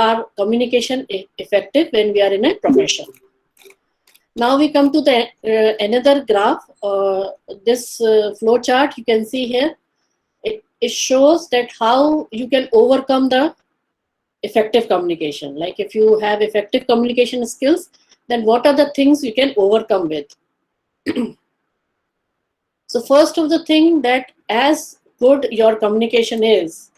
our communication effective when we are in a profession. Now we come to the another graph. This flow chart you can see here. It shows that how you can overcome the effective communication. Like if you have effective communication skills, then what are the things you can overcome with? So first of the thing, that as good your communication is,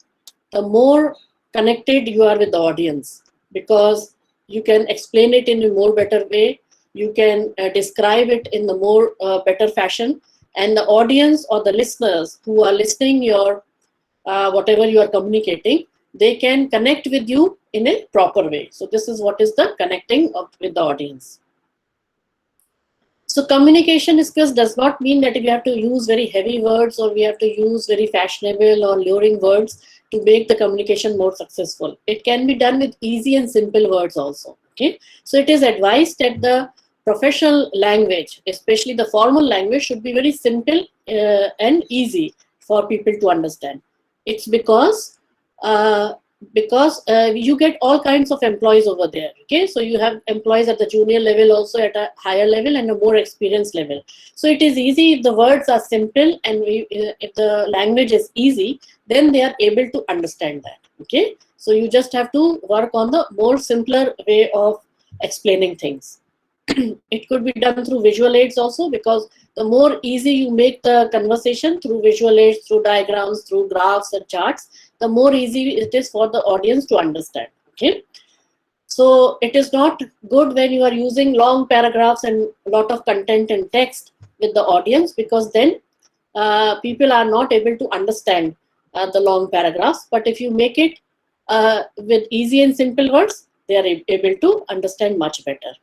the more connected you are with the audience, because you can explain it in a more better way. You can describe it in the more better fashion, and the audience or the listeners who are listening your whatever you are communicating, they can connect with you in a proper way. So this is what is the connecting with the audience. So communication skills does not mean that we have to use very heavy words, or we have to use very fashionable or luring words to make the communication more successful. It can be done with easy and simple words also. Okay, so it is advised that the professional language, especially the formal language, should be very simple and easy for people to understand. It's because you get all kinds of employees over there. Okay, so you have employees at the junior level, also at a higher level and a more experienced level. So it is easy if the words are simple, and if the language is easy, then they are able to understand that. Okay, so you just have to work on the more simpler way of explaining things. It could be done through visual aids also, because the more easy you make the conversation through visual aids, through diagrams, through graphs and charts, the more easy it is for the audience to understand. Okay, so it is not good when you are using long paragraphs and a lot of content and text with the audience, because then people are not able to understand the long paragraphs. But if you make it with easy and simple words, they are able to understand much better.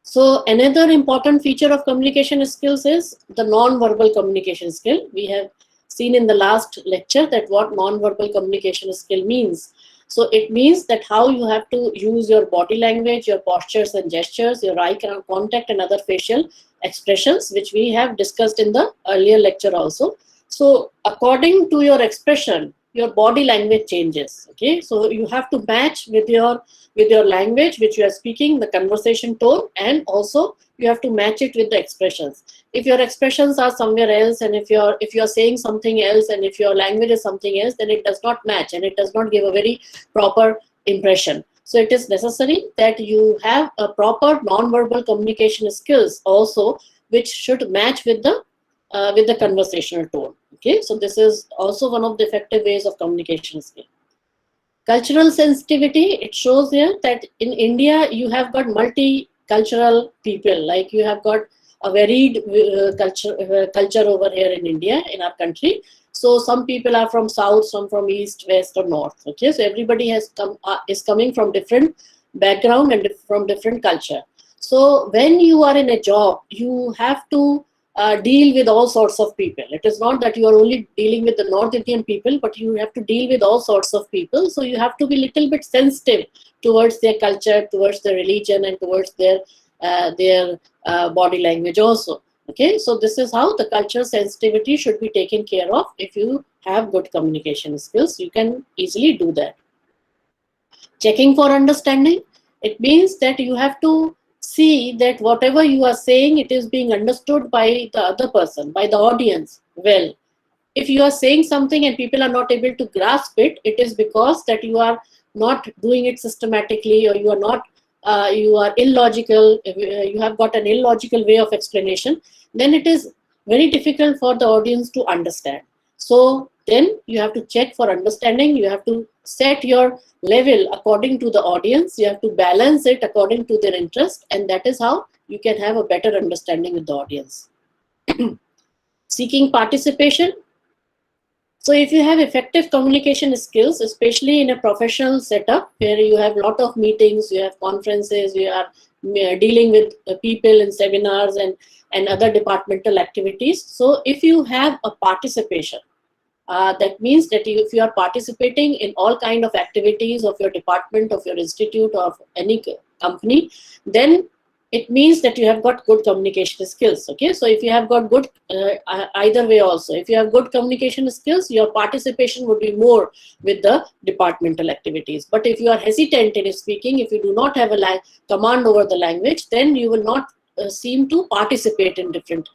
So another important feature of communication skills is the non-verbal communication skill. We have seen in the last lecture that what non-verbal communication skill means. So it means that how you have to use your body language, your postures and gestures, your eye contact and other facial expressions, which we have discussed in the earlier lecture also. So according to your expression, your body language changes. Okay, so you have to match with your language which you are speaking, the conversation tone, and also you have to match it with the expressions. If your expressions are somewhere else, and if you're saying something else, and if your language is something else, then it does not match and it does not give a very proper impression. So it is necessary that you have a proper non-verbal communication skills also, which should match with the conversational tone. Okay, so this is also one of the effective ways of communication skill. Cultural sensitivity, it shows here that in India you have got multicultural people. Like you have got a varied culture over here in India, in our country. So some people are from south, some from east, west, or north. Okay, so everybody is coming from different background and from different culture. So when you are in a job, you have to deal with all sorts of people. It is not that you are only dealing with the North Indian people, but you have to deal with all sorts of people. So you have to be a little bit sensitive towards their culture, towards their religion, and towards their body language also. Okay, so this is how the cultural sensitivity should be taken care of. If you have good communication skills, you can easily do that. Checking for understanding, it means that you have to see that whatever you are saying, it is being understood by the other person, by the audience well. If you are saying something and people are not able to grasp it, it is because that you are not doing it systematically, or you are not you are illogical, you have got an illogical way of explanation, then it is very difficult for the audience to understand. So then you have to check for understanding. You have to set your level according to the audience. You have to balance it according to their interest, and that is how you can have a better understanding with the audience. Seeking participation. So if you have effective communication skills, especially in a professional setup where you have a lot of meetings, you have conferences, you are dealing with people in seminars and other departmental activities. So if you have a participation, that means that if you are participating in all kind of activities of your department, of your institute, of any company, then it means that you have got good communication skills. Okay, so if you have got good, either way also, if you have good communication skills, your participation would be more with the departmental activities. But if you are hesitant in speaking, if you do not have a command over the language, then you will not seem to participate in different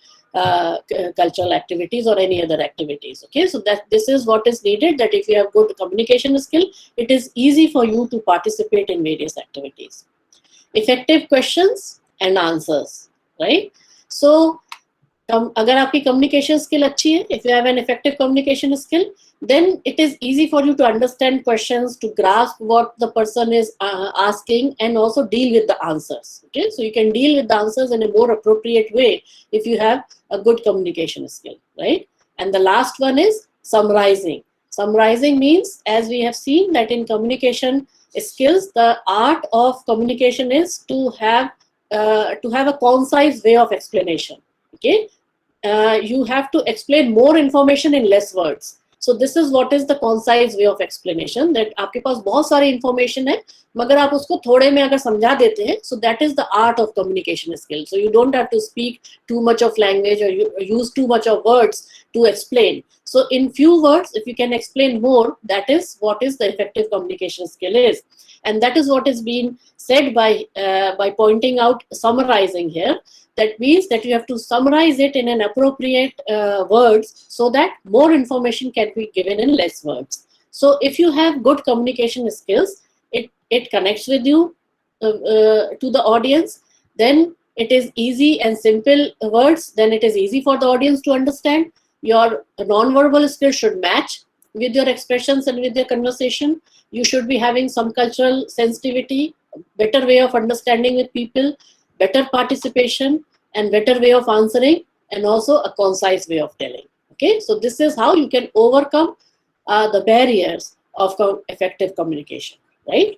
cultural activities or any other activities. Okay, so that this is what is needed, that if you have good communication skill, it is easy for you to participate in various activities. Effective questions and answers, right? So अगर आपकी communication skill अच्छी है, if you have an effective communication skill, then it is easy for you to understand questions, to grasp what the person is asking, and also deal with the answers. Okay, so you can deal with the answers in a more appropriate way if you have a good communication skill, right? And the last one is summarizing. Summarizing means, as we have seen, that in communication skills, the art of communication is to have a concise way of explanation. Okay, you have to explain more information in less words. So this is what is the concise way of explanation, that आपके पास बहुत सारी information है, मगर आप उसको थोड़े में अगर समझा देते हैं, so that is the art of communication skill. So you don't have to speak too much of language or use too much of words to explain. So in few words, if you can explain more, that is what is the effective communication skill is. And that is what is being said by pointing out summarizing here. That means that you have to summarize it in an appropriate words, so that more information can be given in less words. So if you have good communication skills, it connects with you to the audience, then it is easy and simple words, then it is easy for the audience to understand. Your non-verbal skills should match with your expressions and with your conversation. You should be having some cultural sensitivity, better way of understanding with people, better participation, and better way of answering, and also a concise way of telling. Okay, so this is how you can overcome the barriers of effective communication, right?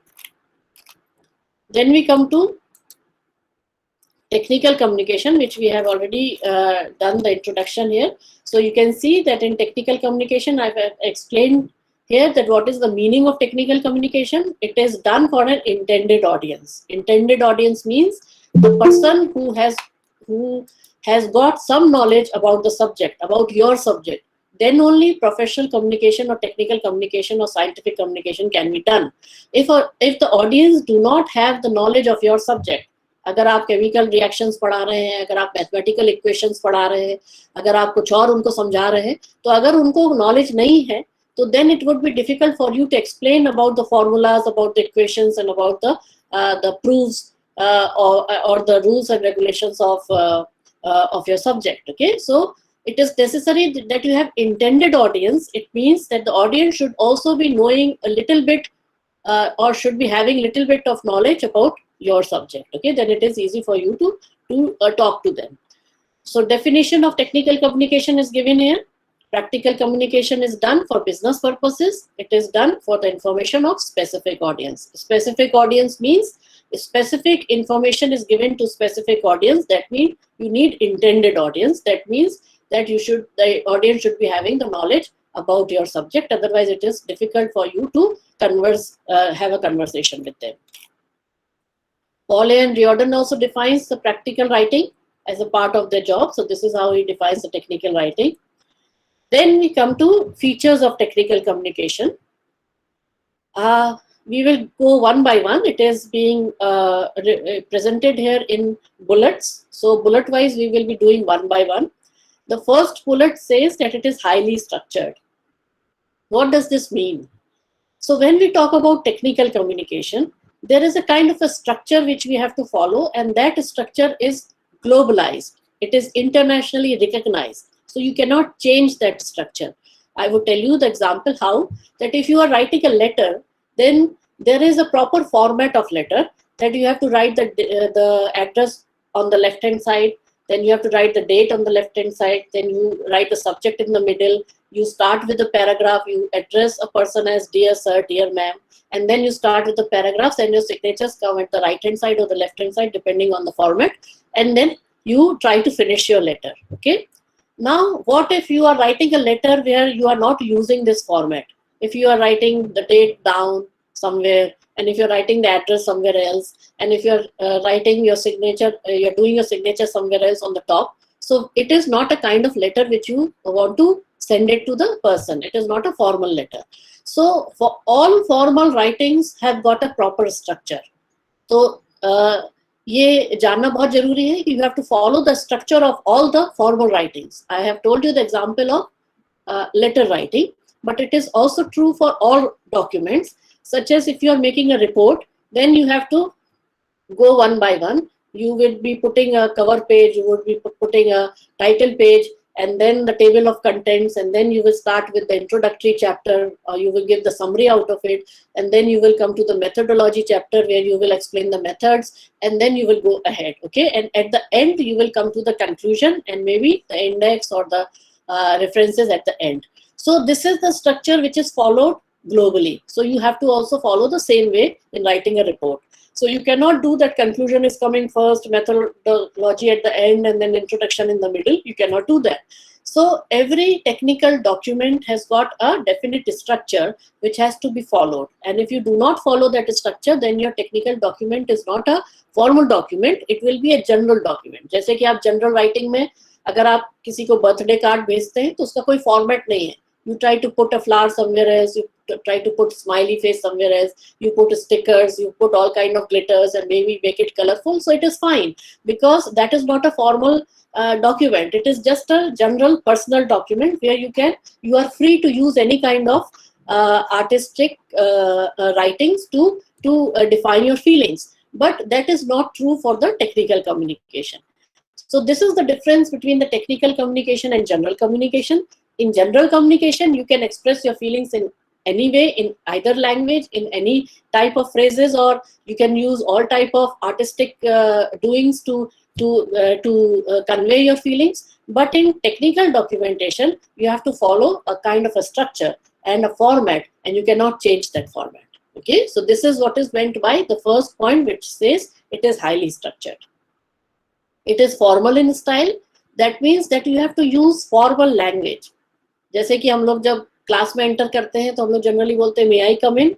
Then we come to technical communication, which we have already done the introduction here. So you can see that in technical communication, I've explained here that what is the meaning of technical communication. It is done for an intended audience. Intended audience means the person who has got some knowledge about the subject, about your subject. Then only professional communication or technical communication or scientific communication can be done. If the audience do not have the knowledge of your subject, अगर आप chemical reactions पढ़ा रहे हैं, अगर आप mathematical equations पढ़ा रहे हैं, अगर आप कुछ और उनको समझा रहे हैं, तो अगर उनको नॉलेज नहीं है, तो then it would be difficult for you to explain about the formulas, about the equations, and about the proofs or the rules and regulations of your subject. Okay, so it is necessary that you have intended audience. It means that the audience should also be knowing a little bit or should be having a little bit of knowledge about your subject. Okay, then it is easy for you to talk to them. So definition of technical communication is given here. Practical communication is done for business purposes. It is done for the information of specific audience. Specific audience means specific information is given to specific audience. That means you need intended audience. That means that the audience should be having the knowledge about your subject. Otherwise, it is difficult for you to have a conversation with them. Pauly and Riordan also defines the practical writing as a part of their job. So this is how he defines the technical writing. Then we come to features of technical communication. We will go one by one. It is being presented here in bullets. So bullet wise, we will be doing one by one. The first bullet says that it is highly structured. What does this mean? So when we talk about technical communication, there is a kind of a structure which we have to follow, and that structure is globalized. It is internationally recognized. So you cannot change that structure. I would tell you the example how, that if you are writing a letter, then there is a proper format of letter, that you have to write the address on the left hand side, then you have to write the date on the left hand side, then you write the subject in the middle, you start with the paragraph, you address a person as dear sir, dear ma'am, and then you start with the paragraphs, and your signatures come at the right hand side or the left hand side depending on the format, and then you try to finish your letter. Okay. Now, what if you are writing a letter where you are not using this format? If you are writing the date down somewhere and if you're writing the address somewhere else, and if you're writing your signature, you're doing your signature somewhere else on the top. So it is not a kind of letter which you want to send it to the person. It is not a formal letter. So for all formal writings have got a proper structure. So ये जानना बहुत जरूरी है कि you have to follow the structure of all the formal writings. I have told you the example of letter writing, but it is also true for all documents, such as if you are making a report, then you have to go one by one. You will be putting a cover page, you would be putting a title page, and then the table of contents, and then you will start with the introductory chapter, or you will give the summary out of it, and then you will come to the methodology chapter where you will explain the methods, and then you will go ahead, okay? And at the end, you will come to the conclusion and maybe the index or the references at the end. So this is the structure which is followed globally. So you have to also follow the same way in writing a report. So you cannot do that conclusion is coming first, methodology at the end, and then introduction in the middle. You cannot do that. So every technical document has got a definite structure which has to be followed. And if you do not follow that structure, then your technical document is not a formal document. It will be a general document. जैसे कि आप general writing में अगर आप किसी को birthday card भेजते हैं तो उसका कोई format नहीं है. You try to put a flower somewhere else, you try to put smiley face somewhere else, you put stickers, you put all kind of glitters and maybe make it colorful. So it is fine because that is not a formal document. It is just a general personal document where you are free to use any kind of artistic writings to define your feelings. But that is not true for the technical communication. So this is the difference between the technical communication and general communication. In general communication, you can express your feelings in any way, in either language, in any type of phrases, or you can use all type of artistic doings to convey your feelings. But in technical documentation, you have to follow a kind of a structure and a format, and you cannot change that format. Okay, so this is what is meant by the first point, which says it is highly structured. It is formal in style. That means that you have to use formal language. जैसे कि हम लोग जब class में enter करते हैं तो हम लोग जनरली बोलते हैं may I come in.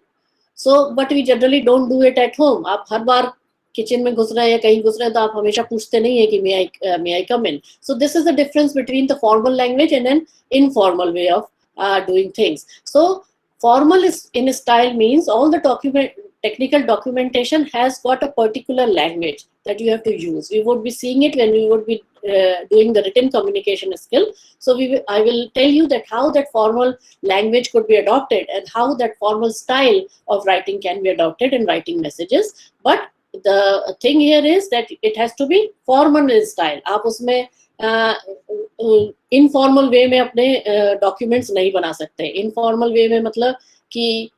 So but we generally don't do it at home. आप हर बार किचन में घुस रहे हैं या कहीं घुस रहे हैं तो आप हमेशा पूछते नहीं है कि may I come in. So this is the difference between the formal language and an informal way of doing things. So formal is in style means all the technical documentation has got a particular language that you have to use. We would be seeing it when we would be doing the written communication skill. So I will tell you that how that formal language could be adopted and how that formal style of writing can be adopted in writing messages. But the thing here is that it has to be formal in style. आप उसमें informal वे में अपने documents नहीं बना सकते. Informal वे में मतलब कि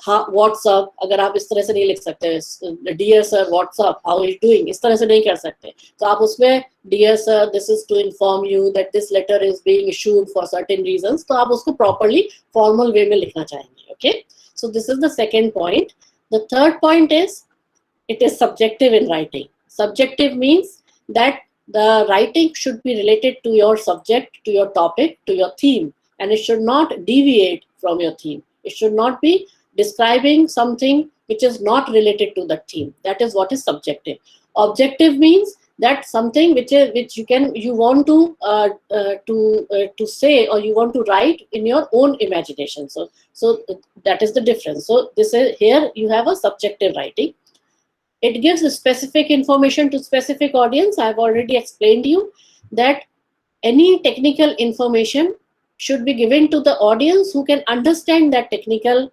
हाँ व्हाट्सअप, अगर आप इस तरह से नहीं लिख सकते dear sir what's up how is doing, इस तरह से नहीं कर सकते. तो आप उसमें dear sir this is to inform you that this letter is being issued for certain reasons, तो आप उसको प्रॉपर्ली फॉर्मल वे में लिखना चाहेंगे. Okay, so this is the second point. The third point is it is subjective in writing. Subjective means that the writing should be related to your subject, to your topic, to your theme, and it should not deviate from your theme. It should not be describing something which is not related to the theme. That is what is subjective. Objective means that something which you want to say or you want to write in your own imagination. So that is the difference. So this is here you have a subjective writing. It gives specific information to specific audience. I have already explained to you that any technical information should be given to the audience who can understand that technical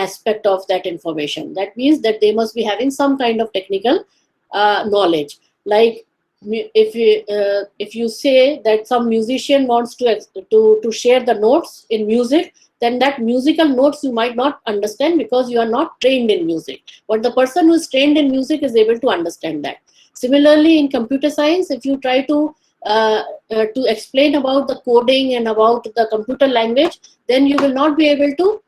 aspect of that information. That means that they must be having some kind of technical knowledge. Like if you say that some musician wants to share the notes in music, then that musical notes you might not understand because you are not trained in music. But the person who is trained in music is able to understand that. Similarly, in computer science, if you try to explain about the coding and about the computer language, then you will not be able to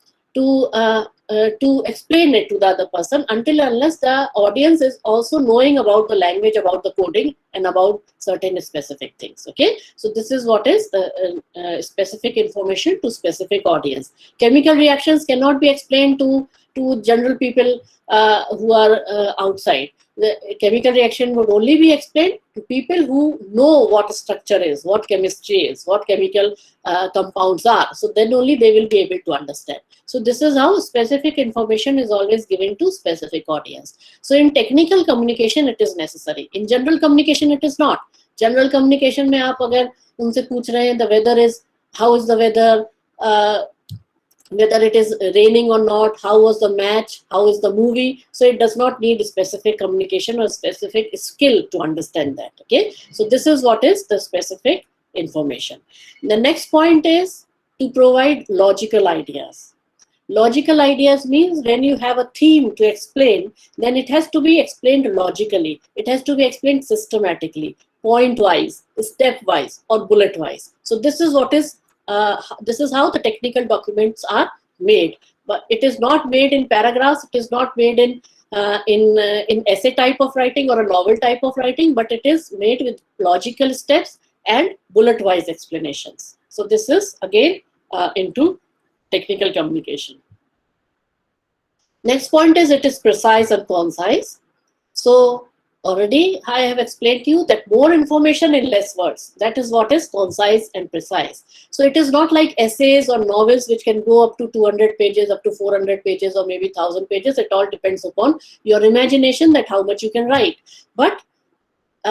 explain it to the other person until unless the audience is also knowing about the language, about the coding, and about certain specific things. Okay, so this is what is the specific information to specific audience. Chemical reactions cannot be explained to to general people who are outside. The chemical reaction would only be explained to people who know what structure is, what chemistry is, what chemical compounds are. So then only they will be able to understand. So this is how specific information is always given to specific audience. So in technical communication, it is necessary. In general communication, it is not. General communication में आप अगर उनसे पूछ रहे हैं, the weather is, how is the weather, whether it is raining or not, how was the match, how is the movie. So it does not need specific communication or specific skill to understand that. Okay, so this is what is the specific information. The next point is to provide logical ideas. Logical ideas means when you have a theme to explain, then it has to be explained logically. It has to be explained systematically, point wise, step wise, or bullet wise. So this is what is this is how the technical documents are made. But it is not made in paragraphs. It is not made in essay type of writing or a novel type of writing, but it is made with logical steps and bullet wise explanations. So this is again into technical communication. Next point is it is precise and concise. So already I have explained to you that more information in less words. That is what is concise and precise. So it is not like essays or novels which can go up to 200 pages, up to 400 pages, or maybe 1000 pages. It all depends upon your imagination, that how much you can write. But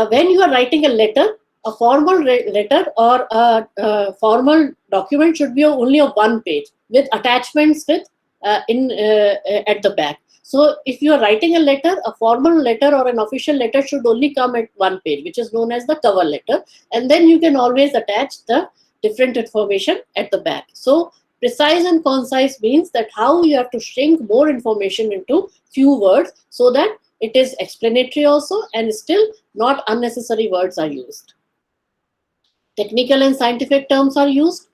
when you are writing a letter, a formal letter or a formal document should be only of 1 page with attachments with at the back. So if you are writing a letter, a formal letter or an official letter should only come at 1 page, which is known as the cover letter. And then you can always attach the different information at the back. So precise and concise means that how you have to shrink more information into few words so that it is explanatory also and still not unnecessary words are used. Technical and scientific terms are used.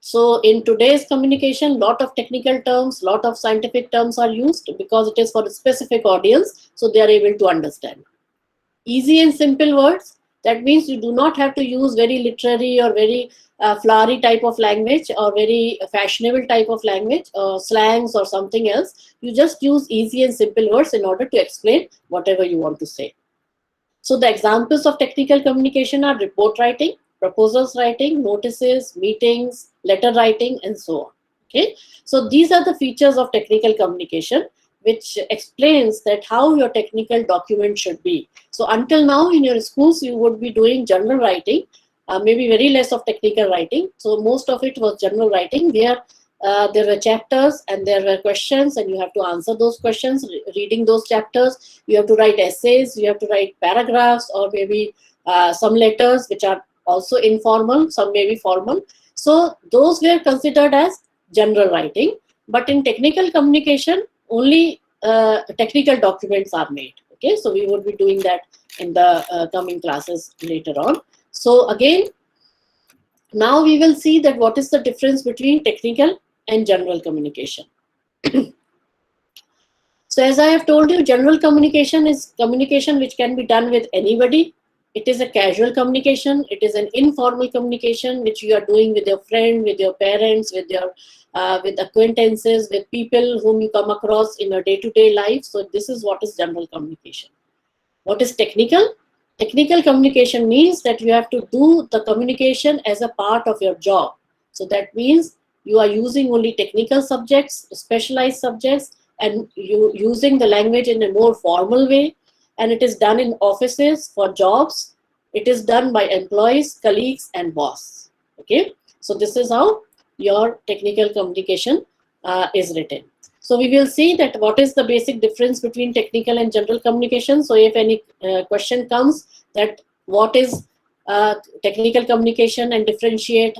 So in today's communication, lot of technical terms, lot of scientific terms are used because it is for a specific audience, so they are able to understand. Easy and simple words, that means you do not have to use very literary or very flowery type of language or very fashionable type of language or slangs or something else. You just use easy and simple words in order to explain whatever you want to say. So the examples of technical communication are report writing, proposals writing, notices, meetings, letter writing, and so on. Okay, so these are the features of technical communication, which explains that how your technical document should be. So until now in your schools, you would be doing general writing, maybe very less of technical writing. So most of it was general writing, where there were chapters and there were questions, and you have to answer those questions, reading those chapters. You have to write essays, you have to write paragraphs, or maybe some letters which are also informal, some may be formal. So those were considered as general writing. But in technical communication, only technical documents are made. Okay, so we would be doing that in the coming classes later on. So again, now we will see that what is the difference between technical and general communication. So as I have told you, general communication is communication which can be done with anybody. It is a casual communication. It is an informal communication which you are doing with your friend, with your parents, with your with acquaintances, with people whom you come across in your day-to-day life. So this is what is general communication. What is technical? Technical communication means that you have to do the communication as a part of your job. So that means you are using only technical subjects, specialized subjects, and you using the language in a more formal way. And it is done in offices for jobs. It is done by employees, colleagues, and boss. Okay, so this is how your technical communication is written. So we will see that what is the basic difference between technical and general communication. So if any question comes that what is technical communication and differentiate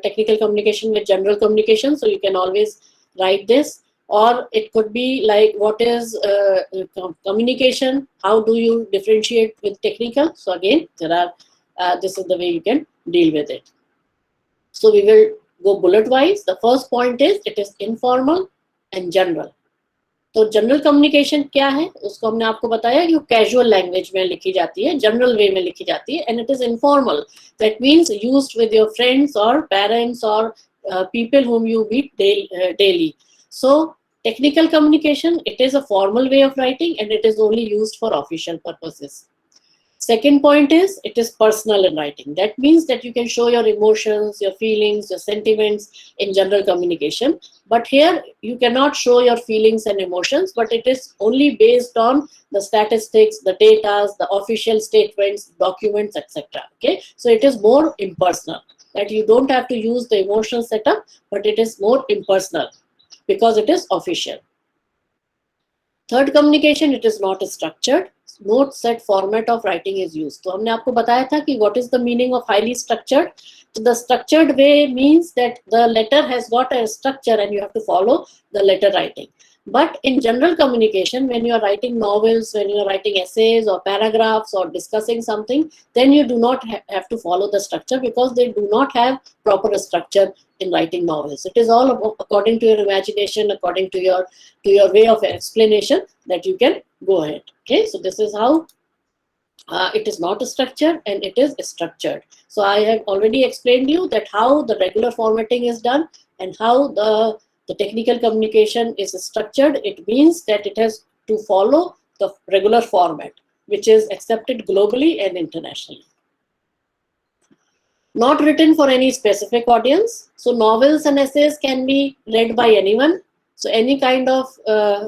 technical communication with general communication, so you can always write this. Or it could be like, what is communication? How do you differentiate with technical? So again, there are this is the way you can deal with it. So we will go bullet wise. The first point is it is informal and general. तो general communication क्या है, उसको हमने आपको बताया कि casual language में लिखी जाती है, जनरल वे में लिखी जाती है, and it is informal. That means used with your friends और पेरेंट्स और people whom you meet daily. So Technical communication, it is a formal way of writing and it is only used for official purposes. Second point is, it is personal in writing. That means that you can show your emotions, your feelings, your sentiments in general communication. But here you cannot show your feelings and emotions, but it is only based on the statistics, the data, the official statements, documents, etc. Okay, so it is more impersonal. That you don't have to use the emotional setup, but it is more impersonal because it is official. Third communication, it is not structured. No set format of writing is used. तो हमने आपको बताया था कि what is the meaning of highly structured. So the structured way means that the letter has got a structure and you have to follow the letter writing. But in general communication, when you are writing novels, when you are writing essays or paragraphs or discussing something, then you do not have to follow the structure because they do not have proper structure in writing novels. It is all according to your imagination, according to your way of explanation that you can go ahead. Okay, so this is how it is not structured and it is structured. So I have already explained you that how the regular formatting is done and how the technical communication is structured. It means that it has to follow the regular format, which is accepted globally and internationally. Not written for any specific audience. So novels and essays can be read by anyone. So any kind of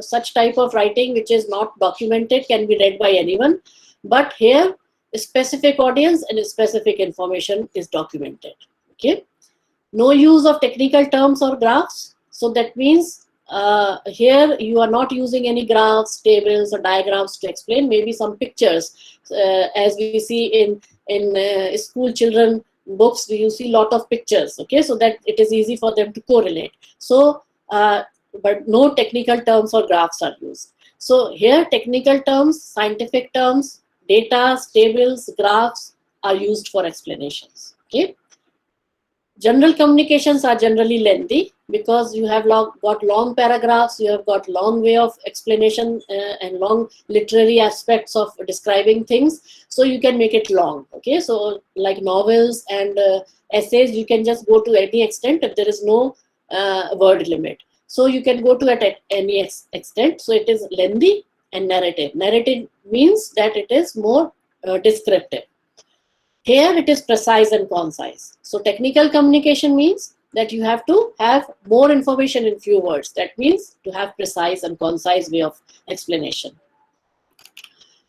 such type of writing which is not documented can be read by anyone. But here, a specific audience and a specific information is documented. Okay. No use of technical terms or graphs. So that means here you are not using any graphs, tables, or diagrams to explain. Maybe some pictures, as we see in school children books, you see lot of pictures. Okay, so that it is easy for them to correlate. So, but no technical terms or graphs are used. So here, technical terms, scientific terms, data, tables, graphs are used for explanations. Okay. General communications are generally lengthy because you have got long paragraphs, you have got long way of explanation and long literary aspects of describing things. So you can make it long. Okay, so like novels and essays, you can just go to any extent if there is no word limit. So you can go to it at any extent. So it is lengthy and narrative. Narrative means that it is more descriptive. Here it is precise and concise. So technical communication means that you have to have more information in few words. That means to have precise and concise way of explanation.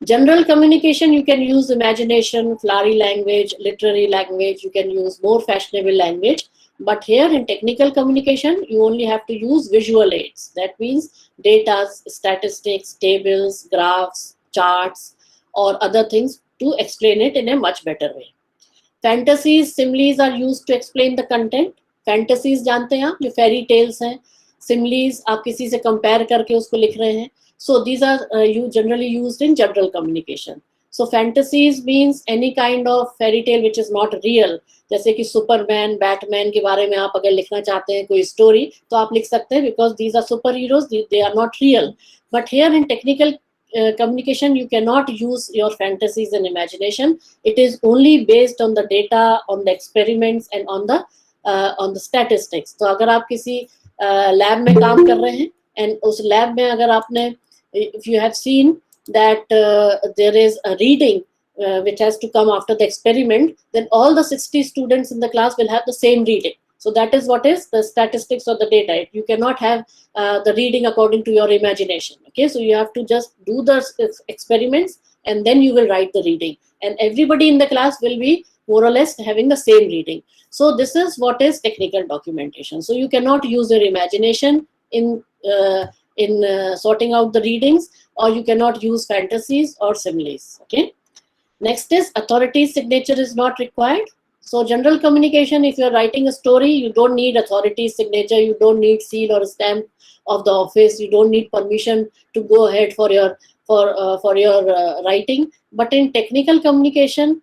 General communication, you can use imagination, flowery language, literary language, you can use more fashionable language. But here in technical communication, you only have to use visual aids. That means data, statistics, tables, graphs, charts, or other things to explain it in a much better way. Fantasies, similes are used to explain the content. Fantasies जानते हैं आप, जो fairy tales हैं. Similes आप किसी से compare करके उसको लिख रहे हैं. So these are generally used in general communication. So fantasies means any kind of fairy tale which is not real. जैसे कि Superman, Batman के बारे में आप अगर लिखना चाहते हैं कोई story, तो आप लिख सकते हैं because these are superheroes, they are not real. But here in technical communication, you cannot use your fantasies and imagination. It is only based on the data, on the experiments, and on the statistics. तो अगर आप किसी lab में काम कर रहे हैं and उस lab में अगर आपने, if you have seen that there is a reading which has to come after the experiment, then all the 60 students in the class will have the same reading. So that is what is the statistics or the data. You cannot have the reading according to your imagination. Okay, so you have to just do the experiments and then you will write the reading. And everybody in the class will be more or less having the same reading. So this is what is technical documentation. So you cannot use your imagination in sorting out the readings, or you cannot use fantasies or similes. Okay. Next is authority's signature is not required. So general communication, if you're writing a story, you don't need authority's signature, you don't need seal or stamp of the office, you don't need permission to go ahead for your writing. But in technical communication,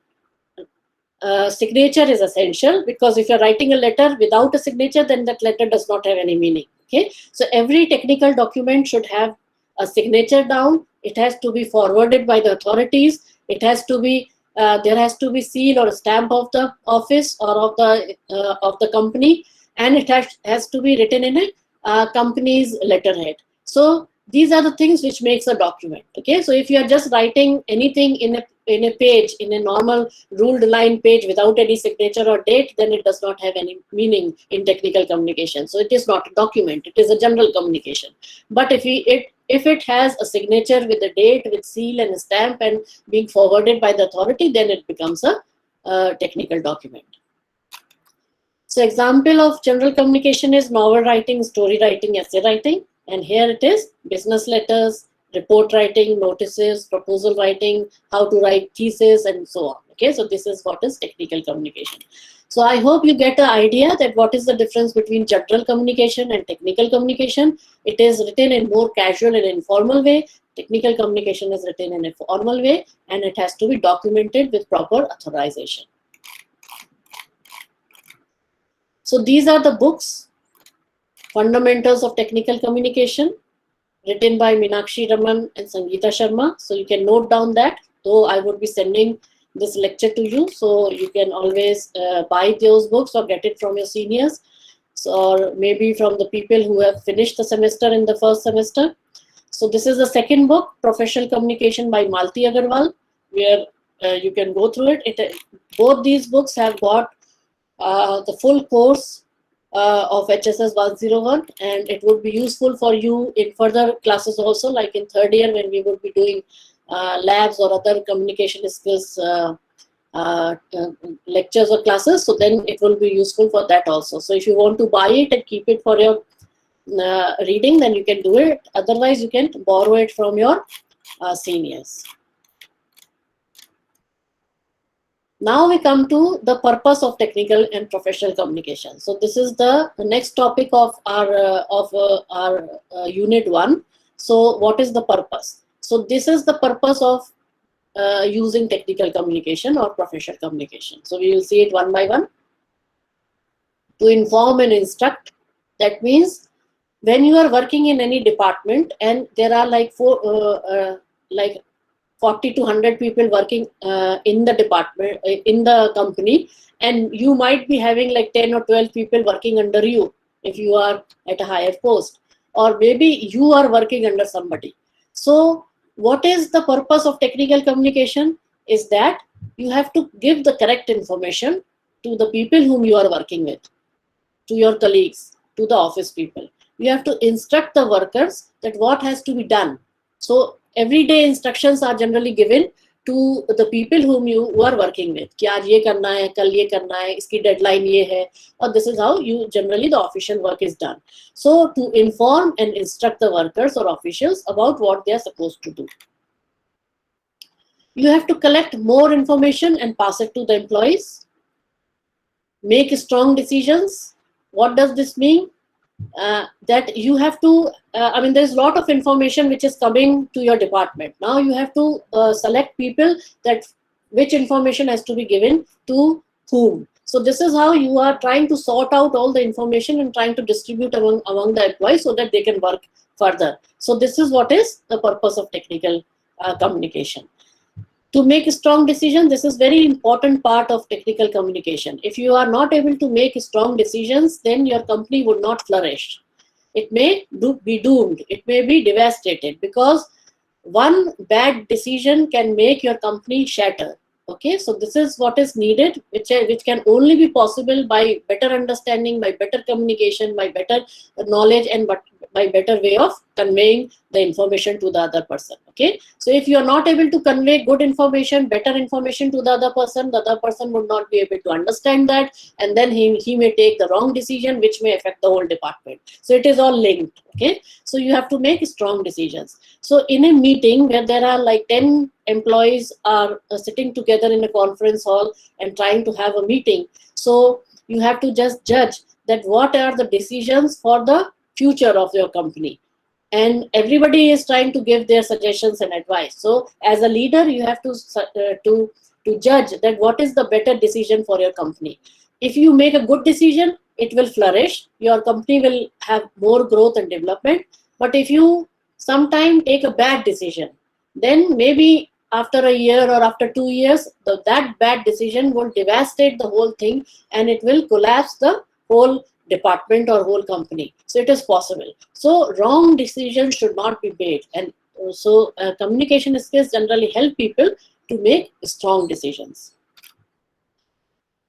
signature is essential, because if you're writing a letter without a signature, then that letter does not have any meaning. Okay, so every technical document should have a signature down. It has to be forwarded by the authorities. It has to be there has to be seal or a stamp of the office or of the company, and it has to be written in a company's letterhead. So these are the things which makes a document. Okay, so if you are just writing anything in a page, in a normal ruled line page without any signature or date, then it does not have any meaning in technical communication. So it is not a document, it is a general communication. But if it has a signature with a date, with seal and a stamp, and being forwarded by the authority, then it becomes a technical document. So example of general communication is novel writing, story writing, essay writing. And here it is: business letters, report writing, notices, proposal writing, how to write thesis, and so on. Okay, so this is what is technical communication. So I hope you get an idea that what is the difference between general communication and technical communication. It is written in more casual and informal way. Technical communication is written in a formal way, and it has to be documented with proper authorization. So these are the books: Fundamentals of Technical Communication, written by Meenakshi Raman and Sangeeta Sharma. So you can note down that, though I would be sending this lecture to you, so you can always buy those books or get it from your seniors, or maybe from the people who have finished the semester in the first semester. So this is the second book, Professional Communication by Malti Agarwal, where you can go through it. Both these books have got the full course of HSS 101, and it would be useful for you in further classes also, like in third year when we would be doing labs or other communication skills lectures or classes. So then it will be useful for that also. So if you want to buy it and keep it for your reading, then you can do it. Otherwise, you can borrow it from your seniors. Now we come to the purpose of technical and professional communication. So this is the next topic of our unit 1. So what is the purpose? So this is the purpose of using technical communication or professional communication. So we will see it one by one. To inform and instruct. That means when you are working in any department and there are like 40 to 100 people working in the department, in the company, and you might be having like 10 or 12 people working under you if you are at a higher post, or maybe you are working under somebody. So what is the purpose of technical communication is that you have to give the correct information to the people whom you are working with, to your colleagues, to the office people. You have to instruct the workers that what has to be done. So everyday instructions are generally given to the people whom you are working with. कि आज ये करना है, कल ये करना है, इसकी deadline ये है, or this is how you generally the official work is done. So to inform and instruct the workers or officials about what they are supposed to do. You have to collect more information and pass it to the employees. Make strong decisions. What does this mean? That you have to, there's a lot of information which is coming to your department. Now you have to select people that which information has to be given to whom. So this is how you are trying to sort out all the information and trying to distribute among the employees so that they can work further. So this is what is the purpose of technical communication. To make a strong decision, this is very important part of technical communication. If you are not able to make strong decisions, then your company would not flourish. It may be doomed. It may be devastated, because one bad decision can make your company shatter. Okay, so this is what is needed, which can only be possible by better understanding, by better communication, by better knowledge, and by better way of conveying the information to the other person. Okay, so if you are not able to convey good information, better information to the other person would not be able to understand that, and then he may take the wrong decision which may affect the whole department. So it is all linked. Okay, so you have to make strong decisions. So in a meeting where there are like 10 employees are sitting together in a conference hall and trying to have a meeting, so you have to just judge that what are the decisions for the future of your company, and everybody is trying to give their suggestions and advice. So as a leader, you have to judge that what is the better decision for your company. If you make a good decision, it will flourish, your company will have more growth and development. But if you sometime take a bad decision, then maybe after a year or after 2 years, that bad decision will devastate the whole thing, and it will collapse the whole department or whole company. So it is possible. So wrong decisions should not be made. And so communication skills generally help people to make strong decisions.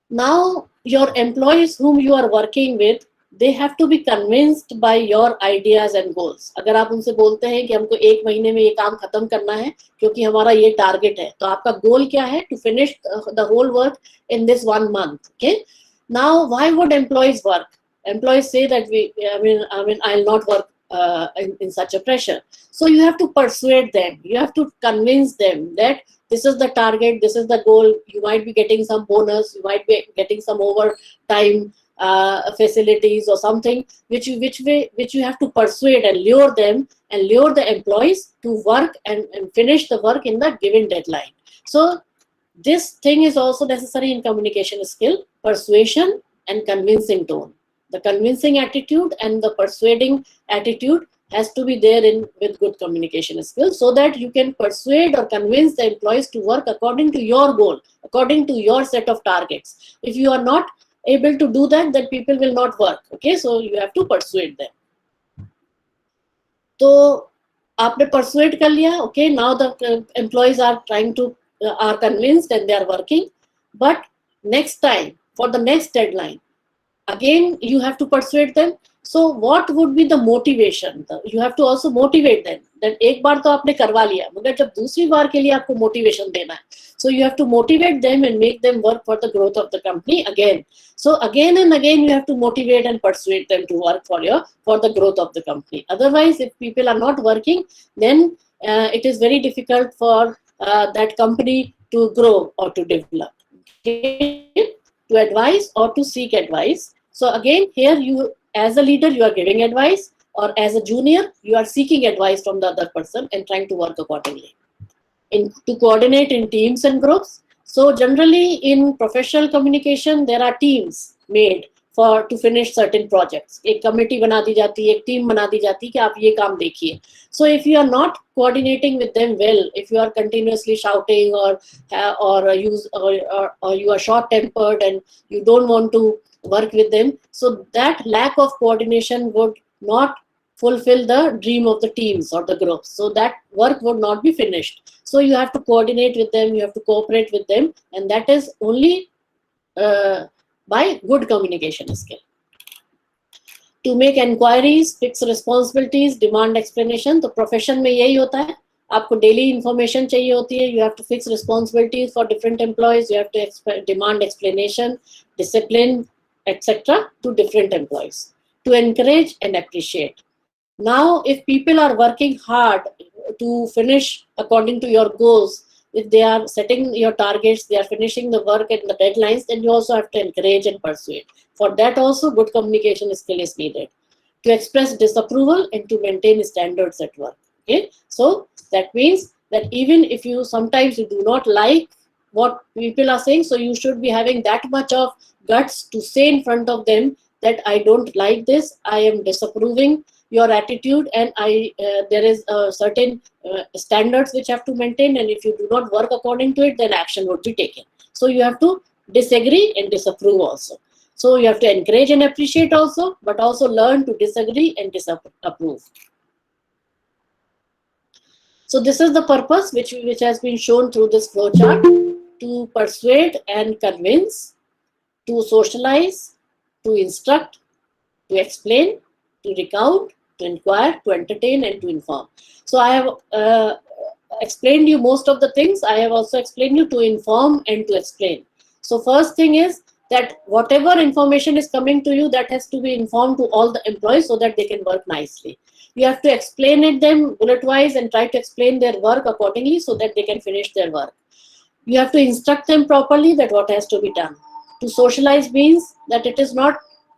Now, your employees whom you are working with, they have to be convinced by your ideas and goals. अगर आप उनसे बोलते हैं कि हमको 1 महीने में ये काम खत्म करना है क्योंकि हमारा ये टारगेट है, तो आपका गोल क्या है? To finish the whole work in this 1 month. Okay. Now, why would employees work? Employees say that I'll not work in such a pressure. So you have to persuade them. You have to convince them that this is the target, this is the goal. You might be getting some bonus, you might be getting some overtime facilities or something, which you have to persuade and lure them and lure the employees to work and finish the work in the given deadline. So this thing is also necessary in communication skill: persuasion and convincing tone. The convincing attitude and the persuading attitude has to be there with good communication skills, so that you can persuade or convince the employees to work according to your goal, according to your set of targets. If you are not able to do that, then people will not work. Okay, so you have to persuade them. So आपने persuade कर लिया. Okay, now the employees are are convinced and they are working. But next time, for the next deadline, again you have to persuade them. So what would be the motivation? You have to also motivate them. Then एक बार तो आपने करवा लिया, मगर जब दूसरी बार के लिए आपको motivation देना है, so you have to motivate them and make them work for the growth of the company again. So again and again you have to motivate and persuade them to work for the growth of the company. Otherwise, if people are not working, then it is very difficult for that company to grow or to develop. Okay? To advise or to seek advice. So again, here you, as a leader, you are giving advice, or as a junior, you are seeking advice from the other person and trying to work accordingly. To coordinate in teams and groups. So generally in professional communication, there are teams made to finish certain projects. एक committee बना दी जाती है, एक team बना दी जाती है कि आप ये काम देखिए. So if you are not coordinating with them well, if you are continuously shouting or you are short-tempered and you don't want to work with them, so that lack of coordination would not fulfill the dream of the teams or the groups. So that work would not be finished. So you have to coordinate with them, you have to cooperate with them, and that is only by good communication skill. To make inquiries, fix responsibilities, demand explanation. तो profession में यही होता है. आपको daily information चाहिए होती है. You have to fix responsibilities for different employees. You have to demand explanation, discipline, etc. to different employees. To encourage and appreciate. Now, if people are working hard to finish according to your goals, if they are setting your targets, they are finishing the work and the deadlines, then you also have to encourage and persuade. For that also, good communication skill is needed. To express disapproval and to maintain standards at work. Okay, so that means that even if sometimes you do not like what people are saying, so you should be having that much of guts to say in front of them that I don't like this, I am disapproving your attitude, and there is a certain standards which have to maintain, and if you do not work according to it, then action would be taken. So you have to disagree and disapprove also. So you have to encourage and appreciate also, but also learn to disagree and disapprove. So this is the purpose which has been shown through this flow chart: to persuade and convince, to socialize, to instruct, to explain, to recount, to inquire, to entertain, and to inform. So I have explained you most of the things. I have also explained you to inform and to explain. So first thing is that whatever information is coming to you, that has to be informed to all the employees so that they can work nicely. You have to explain it them bullet-wise and try to explain their work accordingly so that they can finish their work. You have to instruct them properly that what has to be done. To socialize means that it is not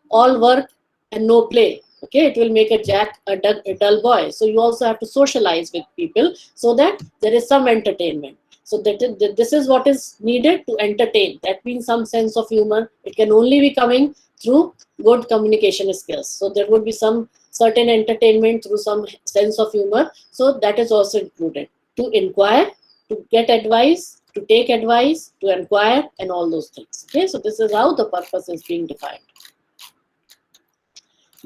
all work and no play. Okay, it will make a dull boy. So you also have to socialize with people so that there is some entertainment. So this is what is needed to entertain. That means some sense of humor. It can only be coming through good communication skills. So there would be some certain entertainment through some sense of humor. So that is also included. To inquire, to get advice, to take advice, to inquire, and all those things. Okay, so this is how the purpose is being defined.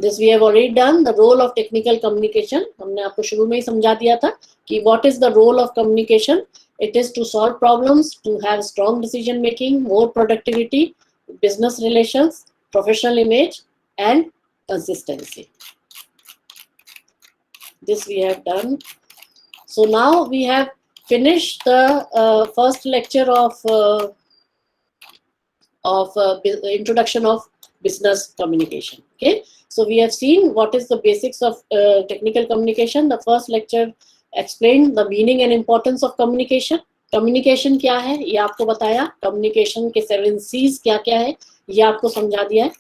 This we have already done. The role of technical communication, हमने आपको शुरू में ही समझा दिया था कि what is the role of communication. It is to solve problems, to have strong decision making, more productivity, business relations, professional image, and consistency. This we have done. So now we have finished the first lecture of introduction of business communication. Okay, so we have seen what is the basics of technical communication. The first lecture explained the meaning and importance of communication. Communication क्या है ये आपको बताया, communication के 7 C's क्या क्या है ये आपको समझा दिया है.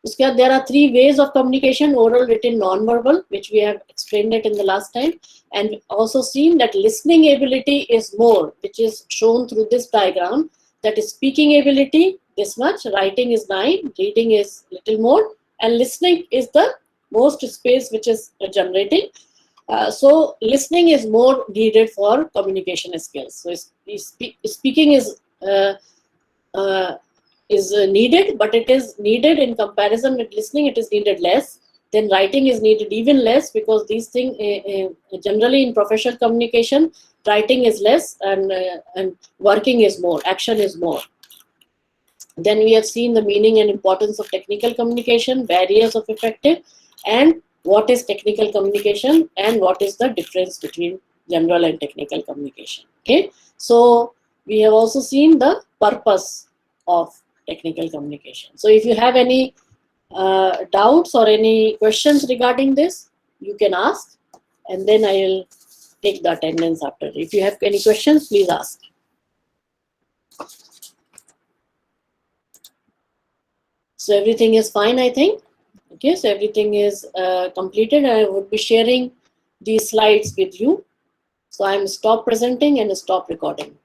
उसके बाद there are 3 ways of communication: oral, written, non-verbal, which we have explained it in the last time, and also seen that listening ability is more, which is shown through this diagram. That is speaking ability this much, writing is 9, reading is little more, and listening is the most space which is generating. So listening is more needed for communication skills. So speaking is needed, but it is needed in comparison with listening. It is needed less. Then writing is needed even less, because these things generally in professional communication, writing is less and working is more, action is more. Then we have seen the meaning and importance of technical communication, barriers of effective, and what is technical communication and what is the difference between general and technical communication. Okay, so we have also seen the purpose of technical communication. So if you have any doubts or any questions regarding this, you can ask, and then I will take the attendance after. If you have any questions, please ask. So everything is fine, I think. Okay, so everything is completed. I would be sharing these slides with you. So I'm stop presenting and stop recording.